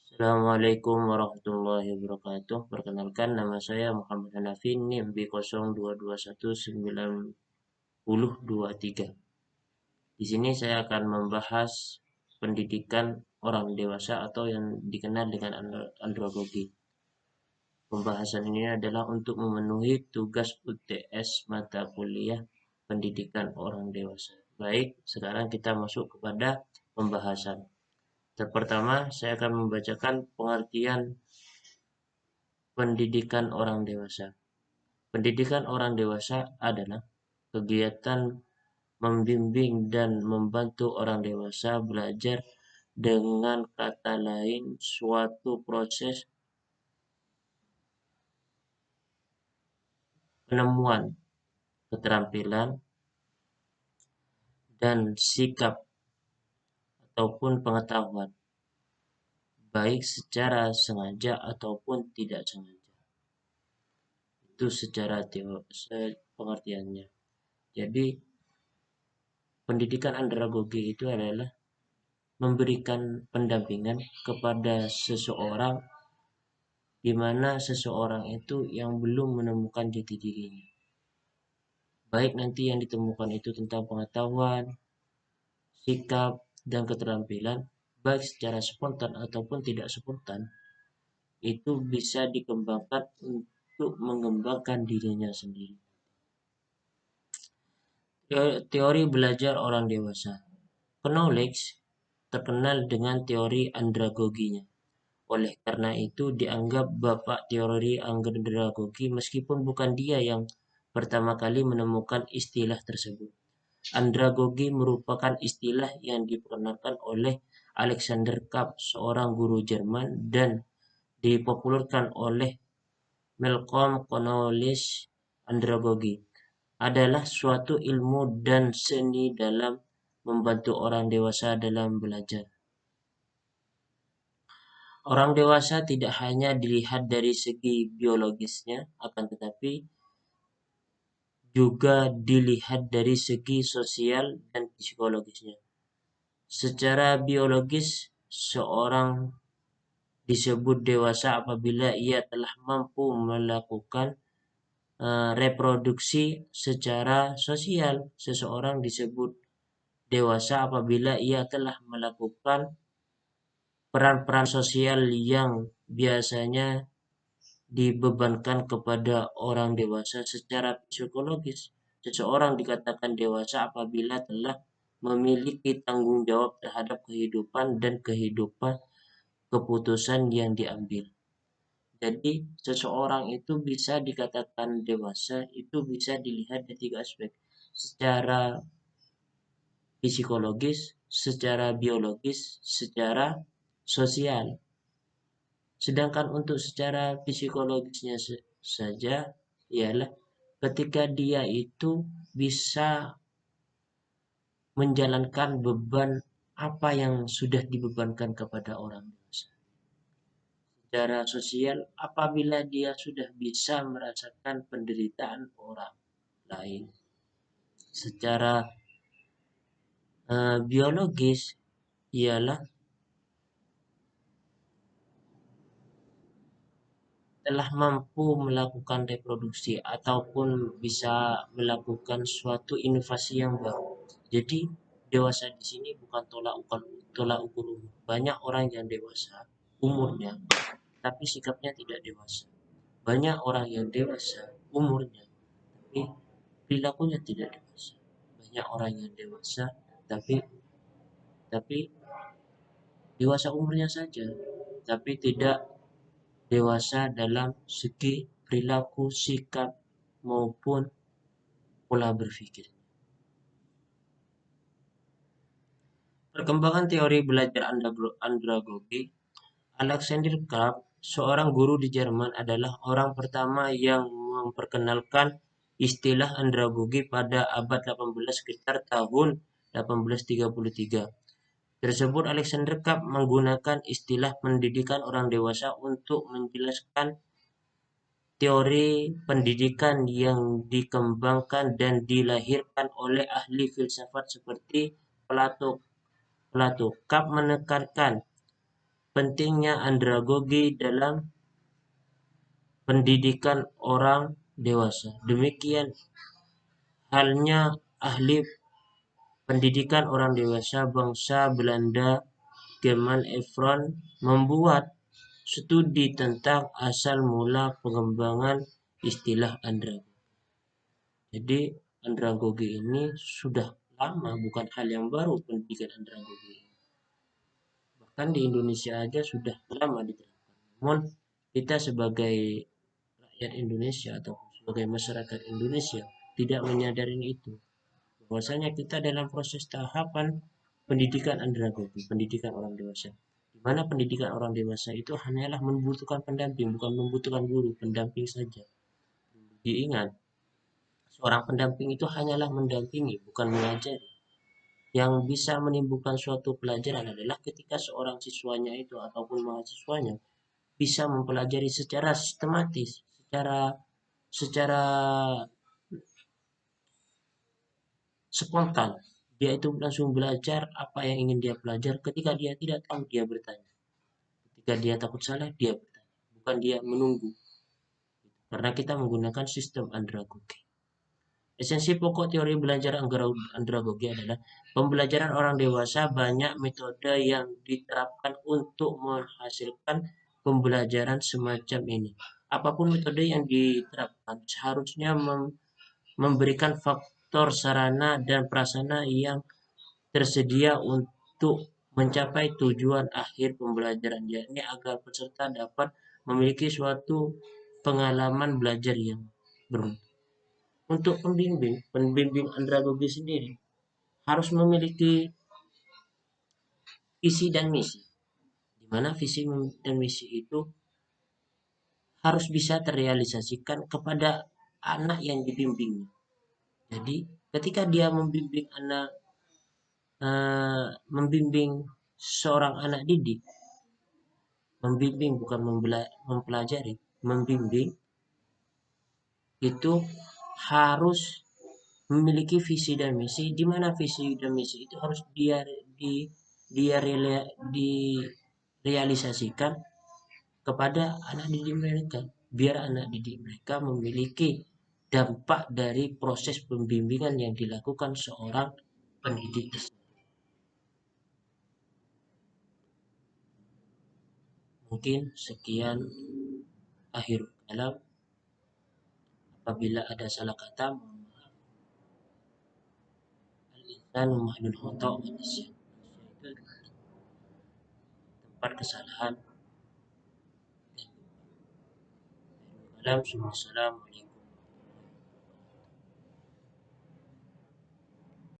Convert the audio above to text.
Assalamualaikum warahmatullahi wabarakatuh. Perkenalkan, nama saya Muhammad Hanafi, NIM B0221902023. Di sini saya akan membahas pendidikan orang dewasa atau yang dikenal dengan andragogi. Pembahasan ini adalah untuk memenuhi tugas UTS mata kuliah pendidikan orang dewasa. Baik, sekarang kita masuk kepada pembahasan. Pertama, saya akan membacakan pengertian pendidikan orang dewasa. Pendidikan orang dewasa adalah kegiatan membimbing dan membantu orang dewasa belajar, dengan kata lain suatu proses penemuan keterampilan dan sikap ataupun pengetahuan, baik secara sengaja ataupun tidak sengaja. Itu secara pengertiannya. Jadi, pendidikan andragogi itu adalah memberikan pendampingan kepada seseorang di mana seseorang itu yang belum menemukan jati dirinya. Baik nanti yang ditemukan itu tentang pengetahuan, sikap, dan keterampilan, baik secara spontan ataupun tidak spontan, itu bisa dikembangkan untuk mengembangkan dirinya sendiri. Teori belajar orang dewasa. Knowledge terkenal dengan teori andragoginya. Oleh karena itu dianggap bapak teori andragogi meskipun bukan dia yang pertama kali menemukan istilah tersebut. Andragogi merupakan istilah yang diperkenalkan oleh Alexander Kapp, seorang guru Jerman, dan dipopulerkan oleh Malcolm Cornelius. Andragogi adalah suatu ilmu dan seni dalam membantu orang dewasa dalam belajar. Orang dewasa tidak hanya dilihat dari segi biologisnya, akan tetapi juga dilihat dari segi sosial dan psikologisnya. Secara biologis, seorang disebut dewasa apabila ia telah mampu melakukan reproduksi. Secara sosial, seseorang disebut dewasa apabila ia telah melakukan peran-peran sosial yang biasanya dibebankan kepada orang dewasa. Secara psikologis, seseorang dikatakan dewasa apabila telah memiliki tanggung jawab terhadap kehidupan dan keputusan yang diambil. Jadi, seseorang itu bisa dikatakan dewasa, itu bisa dilihat dari tiga aspek. Secara psikologis, secara biologis, secara sosial. Sedangkan untuk secara psikologisnya saja ialah ketika dia itu bisa menjalankan beban apa yang sudah dibebankan kepada orang dewasa. Secara sosial, apabila dia sudah bisa merasakan penderitaan orang lain. Secara biologis ialah telah mampu melakukan reproduksi ataupun bisa melakukan suatu inovasi yang baru. Jadi dewasa di sini bukan tolak ukur umur. Banyak orang yang dewasa umurnya, tapi sikapnya tidak dewasa. Banyak orang yang dewasa umurnya, tapi perilakunya tidak dewasa. Banyak orang yang dewasa, tapi dewasa umurnya saja, tapi tidak dewasa dalam segi perilaku, sikap, maupun pola berpikir. Perkembangan teori belajar andragogi. Alexander Kapp, seorang guru di Jerman, adalah orang pertama yang memperkenalkan istilah andragogi pada abad 18 sekitar tahun 1833. Tersebut Alexander Kapp menggunakan istilah pendidikan orang dewasa untuk menjelaskan teori pendidikan yang dikembangkan dan dilahirkan oleh ahli filsafat seperti Plato. Kapp menekankan pentingnya andragogi dalam pendidikan orang dewasa. Demikian halnya ahli pendidikan orang dewasa bangsa Belanda German Efron membuat studi tentang asal mula pengembangan istilah andragogi. Jadi andragogi ini sudah lama, bukan hal yang baru pendidikan andragogi. Bahkan di Indonesia aja sudah lama diterapkan. Namun kita sebagai rakyat Indonesia atau sebagai masyarakat Indonesia tidak menyadari itu. Bahwasanya kita dalam proses tahapan pendidikan andragogi, pendidikan orang dewasa. Di mana pendidikan orang dewasa itu hanyalah membutuhkan pendamping, bukan membutuhkan guru, pendamping saja. Diingat, seorang pendamping itu hanyalah mendampingi, bukan mengajari. Yang bisa menimbulkan suatu pelajaran adalah ketika seorang siswanya itu ataupun mahasiswanya bisa mempelajari secara sistematis, secara spontan. Dia itu langsung belajar apa yang ingin dia pelajari. Ketika dia tidak tahu, dia bertanya. Ketika dia takut salah, dia bertanya. Bukan dia menunggu. Karena kita menggunakan sistem andragogi. Esensi pokok teori belajar andragogi adalah pembelajaran orang dewasa banyak metode yang diterapkan untuk menghasilkan pembelajaran semacam ini. Apapun metode yang diterapkan seharusnya memberikan faktor sarana dan prasarana yang tersedia untuk mencapai tujuan akhir pembelajaran, yakni agar peserta dapat memiliki suatu pengalaman belajar yang bermutu. Untuk pembimbing andragogi sendiri harus memiliki visi dan misi, di mana visi dan misi itu harus bisa terrealisasikan kepada anak yang dibimbingnya. Jadi, ketika dia membimbing seorang anak didik, membimbing bukan mempelajari, membimbing itu harus memiliki visi dan misi, di mana visi dan misi itu harus dia direalisasikan kepada anak didik mereka, biar anak didik mereka memiliki dampak dari proses pembimbingan yang dilakukan seorang pendidik. Mungkin sekian akhir kalam. Apabila ada salah kata, mohon maaf. Al-insanu mahlul khata' wa nisyan. Manusia itu tempat kesalahan dan lupa. Akhirul kalam, Assalamualaikum.